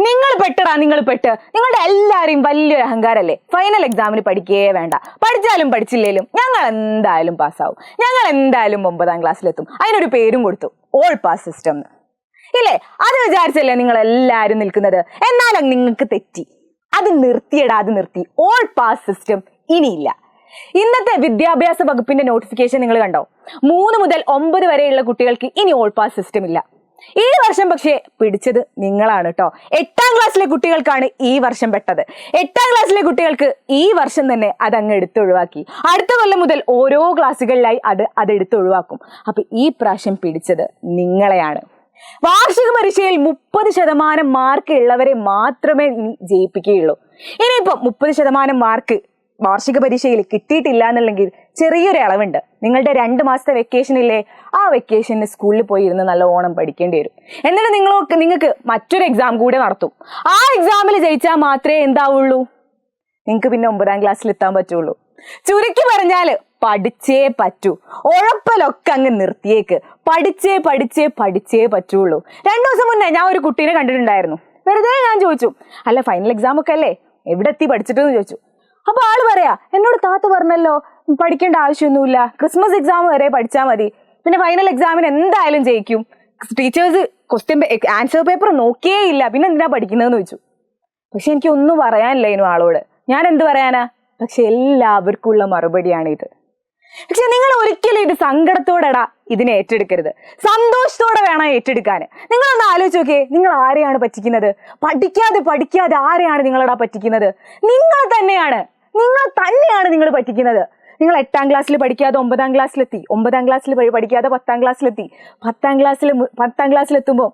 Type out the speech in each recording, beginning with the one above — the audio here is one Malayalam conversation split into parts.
നിങ്ങൾ പെട്ടടാ, നിങ്ങൾ പെട്ട്. നിങ്ങളുടെ എല്ലാവരെയും വലിയൊരു അഹങ്കാരല്ലേ ഫൈനൽ എക്സാമിന് പഠിക്കേ വേണ്ട, പഠിച്ചാലും പഠിച്ചില്ലേലും ഞങ്ങൾ എന്തായാലും പാസ്സാവും, ഞങ്ങൾ എന്തായാലും 9ാം ക്ലാസ്സിലെത്തും. അതിനൊരു പേരും കൊടുത്തു, ഓൾ പാസ് സിസ്റ്റം എന്ന്. ഇല്ലേ? അത് വിചാരിച്ചല്ലേ നിങ്ങൾ എല്ലാവരും നിൽക്കുന്നത്. എന്നാലും നിങ്ങൾക്ക് തെറ്റി. അത് നിർത്തിയടാ, അത് നിർത്തി. ഓൾ പാസ് സിസ്റ്റം ഇനിയില്ല. ഇന്നത്തെ വിദ്യാഭ്യാസ വകുപ്പിന്റെ നോട്ടിഫിക്കേഷൻ നിങ്ങൾ കണ്ടോ? 3 മുതൽ 9 വരെയുള്ള കുട്ടികൾക്ക് ഇനി ഓൾ പാസ് സിസ്റ്റം ഇല്ല. ഈ വർഷം പക്ഷേ പിടിച്ചത് നിങ്ങളാണ് കേട്ടോ. 8ാം ക്ലാസ്സിലെ കുട്ടികൾക്കാണ് ഈ വർഷം പെട്ടത്. 8ാം ക്ലാസ്സിലെ കുട്ടികൾക്ക് ഈ വർഷം തന്നെ അതങ്ങ് എടുത്തൊഴിവാക്കി. അടുത്ത കൊല്ലം മുതൽ ഓരോ ക്ലാസ്സുകളിലായി അത് എടുത്തൊഴിവാക്കും. അപ്പൊ ഈ പ്രാവശ്യം പിടിച്ചത് നിങ്ങളെയാണ്. വാർഷിക പരീക്ഷയിൽ 30% മാർക്ക് ഉള്ളവരെ മാത്രമേ ഇനി ജയിപ്പിക്കുകയുള്ളൂ. ഇനിയിപ്പം 30% മാർക്ക് വാർഷിക പരീക്ഷയിൽ കിട്ടിയിട്ടില്ല എന്നുണ്ടെങ്കിൽ ചെറിയൊരു ഇളവുണ്ട്. നിങ്ങളുടെ 2 മാസത്തെ വെക്കേഷൻ ഇല്ലേ, ആ വെക്കേഷന് സ്കൂളിൽ പോയി ഇരുന്ന് നല്ലോണം പഠിക്കേണ്ടി വരും. എന്നിട്ട് നിങ്ങൾക്ക് മറ്റൊരു എക്സാം കൂടെ നടത്തും. ആ എക്സാമിൽ ജയിച്ചാൽ മാത്രമേ എന്താവുള്ളൂ, നിങ്ങൾക്ക് പിന്നെ 9ാം ക്ലാസ്സിൽ എത്താൻ പറ്റുള്ളൂ. ചുരുക്കി പറഞ്ഞാല് പഠിച്ചേ പറ്റൂ. ഉഴപ്പലൊക്കെ അങ്ങ് നിർത്തിയേക്ക്. പഠിച്ചേ പഠിച്ചേ പഠിച്ചേ പറ്റുള്ളൂ. 2 ദിവസം മുന്നേ ഞാൻ ഒരു കുട്ടീനെ കണ്ടിട്ടുണ്ടായിരുന്നു. വെറുതെ ഞാൻ ചോദിച്ചു, അല്ല ഫൈനൽ എക്സാം ഒക്കെ അല്ലേ, എവിടെ എത്തി പഠിച്ചിട്ടെന്ന് ചോദിച്ചു. അപ്പൊ ആള് പറയാ, എന്നോട് താത്ത പറഞ്ഞല്ലോ പഠിക്കേണ്ട ആവശ്യമൊന്നുമില്ല, ക്രിസ്മസ് എക്സാം വരെ പഠിച്ചാൽ മതി, പിന്നെ ഫൈനൽ എക്സാമിന് എന്തായാലും ജയിക്കും, ടീച്ചേഴ്സ് ആൻസർ പേപ്പർ നോക്കിയേ ഇല്ല, പിന്നെ എന്തിനാ പഠിക്കുന്നതെന്ന് ചോദിച്ചു. പക്ഷെ എനിക്ക് ഒന്നും പറയാനില്ല ഇതിനും ആളോട്. ഞാൻ എന്ത് പറയാനാ? പക്ഷെ എല്ലാവർക്കും ഉള്ള മറുപടിയാണ് ഇത്. പക്ഷെ നിങ്ങൾ ഒരിക്കലും ഇത് സങ്കടത്തോടെടാ ഇതിനെ ഏറ്റെടുക്കരുത്, സന്തോഷത്തോടെ വേണം ഏറ്റെടുക്കാൻ. നിങ്ങളൊന്ന് ആലോചിച്ച് നോക്കിയേ, നിങ്ങൾ ആരെയാണ് പറ്റിക്കുന്നത്? പഠിക്കാതെ ആരെയാണ് നിങ്ങളടാ പറ്റിക്കുന്നത്? നിങ്ങൾ തന്നെയാണ് നിങ്ങൾ പറ്റിക്കുന്നത്. നിങ്ങൾ 8ാം ക്ലാസ്സിൽ പഠിക്കാതെ 9ാം ക്ലാസ്സിലെത്തി, 9ാം ക്ലാസ്സിൽ പഠിക്കാതെ 10ാം ക്ലാസ്സിലെത്തി, 10ാം ക്ലാസ്സിലെത്തുമ്പോൾ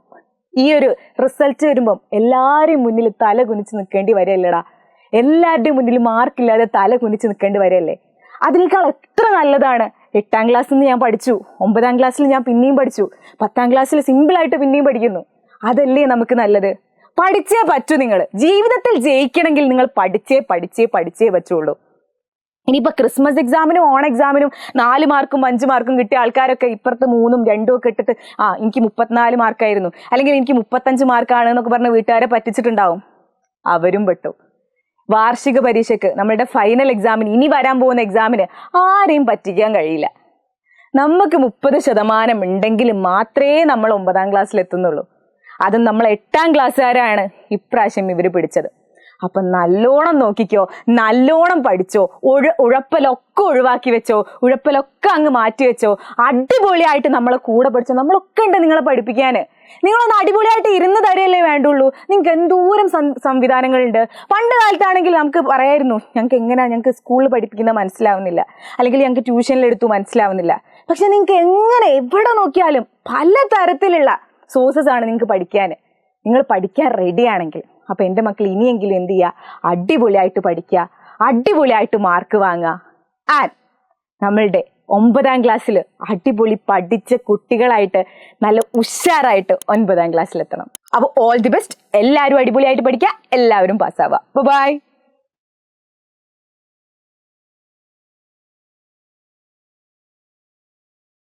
ഈ ഒരു റിസൾട്ട് വരുമ്പം എല്ലാവരും മുന്നിൽ തല കുനിച്ച് നിൽക്കേണ്ടി വരെയല്ലടാ. എല്ലാവരുടെയും മുന്നിൽ മാർക്കില്ലാതെ തല കുനിച്ച് നിൽക്കേണ്ടി വരെയല്ലേ? അതിനേക്കാൾ എത്ര നല്ലതാണ് 8ാം ക്ലാസ്സിൽ നിന്ന് ഞാൻ പഠിച്ചു, 9ാം ക്ലാസ്സിൽ ഞാൻ പിന്നെയും പഠിച്ചു, 10ാം ക്ലാസ്സിൽ സിമ്പിളായിട്ട് പിന്നെയും പഠിക്കുന്നു. അതല്ലേ നമുക്ക് നല്ലത്? പഠിച്ചേ പറ്റൂ. നിങ്ങൾ ജീവിതത്തിൽ ജയിക്കണമെങ്കിൽ നിങ്ങൾ പഠിച്ചേ പറ്റുള്ളൂ. ഇനിയിപ്പോൾ ക്രിസ്മസ് എക്സാമിനും ഓൺ എക്സാമിനും 4 മാർക്കും 5 മാർക്കും കിട്ടിയ ആൾക്കാരൊക്കെ ഇപ്പുറത്ത് 3ഉം 2ഉം ഒക്കെ ഇട്ടിട്ട് എനിക്ക് 34 മാർക്കായിരുന്നു, അല്ലെങ്കിൽ എനിക്ക് 35 മാർക്കാണ് എന്നൊക്കെ പറഞ്ഞ് വീട്ടുകാരെ പറ്റിച്ചിട്ടുണ്ടാവും. അവരും പെട്ടു. വാർഷിക പരീക്ഷയ്ക്ക്, നമ്മളുടെ ഫൈനൽ എക്സാമിന്, ഇനി വരാൻ പോകുന്ന എക്സാമിന് ആരെയും പറ്റിക്കാൻ കഴിയില്ല. നമുക്ക് 30% ഉണ്ടെങ്കിൽ മാത്രമേ നമ്മൾ 9ാം ക്ലാസ്സിൽ എത്തുന്നുള്ളൂ. അതും നമ്മൾ 8ാം ക്ലാസ്സുകാരാണ് ഇപ്രാവശ്യം ഇവർ പിടിച്ചത്. അപ്പം നല്ലോണം നോക്കിക്കോ, നല്ലോണം പഠിച്ചോ, ഉഴപ്പലൊക്കെ ഒഴിവാക്കി വെച്ചോ, ഉഴപ്പലൊക്കെ അങ്ങ് മാറ്റി വെച്ചോ. അടിപൊളിയായിട്ട് നമ്മളെ കൂടെ പഠിച്ചോ. നമ്മളൊക്കെ ഉണ്ട് നിങ്ങളെ പഠിപ്പിക്കാൻ. നിങ്ങളൊന്ന് അടിപൊളിയായിട്ട് ഇരുന്ന് തരികയല്ലേ വേണ്ടുള്ളൂ. നിങ്ങൾക്ക് എന്തോരം സംവിധാനങ്ങളുണ്ട്. പണ്ട് കാലത്താണെങ്കിൽ നമുക്ക് പറയായിരുന്നു, ഞങ്ങൾക്ക് സ്കൂളിൽ പഠിപ്പിക്കുന്ന മനസ്സിലാവുന്നില്ല, അല്ലെങ്കിൽ ഞങ്ങൾക്ക് ട്യൂഷനിലെടുത്തു മനസ്സിലാവുന്നില്ല. പക്ഷെ നിങ്ങൾക്ക് എങ്ങനെ എവിടെ നോക്കിയാലും പല തരത്തിലുള്ള സോഴ്സസ് ആണ് നിങ്ങൾക്ക് പഠിക്കാൻ. നിങ്ങൾ പഠിക്കാൻ റെഡിയാണെങ്കിൽ അപ്പം എൻ്റെ മക്കൾ ഇനിയെങ്കിലും എന്ത് ചെയ്യുക? അടിപൊളിയായിട്ട് പഠിക്കുക, അടിപൊളിയായിട്ട് മാർക്ക് വാങ്ങുക. ആൻഡ് നമ്മളുടെ 9ാം ക്ലാസ്സിൽ അടിപൊളി പഠിച്ച കുട്ടികളായിട്ട് നല്ല ഉഷാറായിട്ട് 9ാം ക്ലാസ്സിലെത്തണം. അപ്പോൾ ഓൾ ദി ബെസ്റ്റ്. എല്ലാവരും അടിപൊളിയായിട്ട് പഠിക്കുക, എല്ലാവരും പാസ്സാവുക. ബൈ.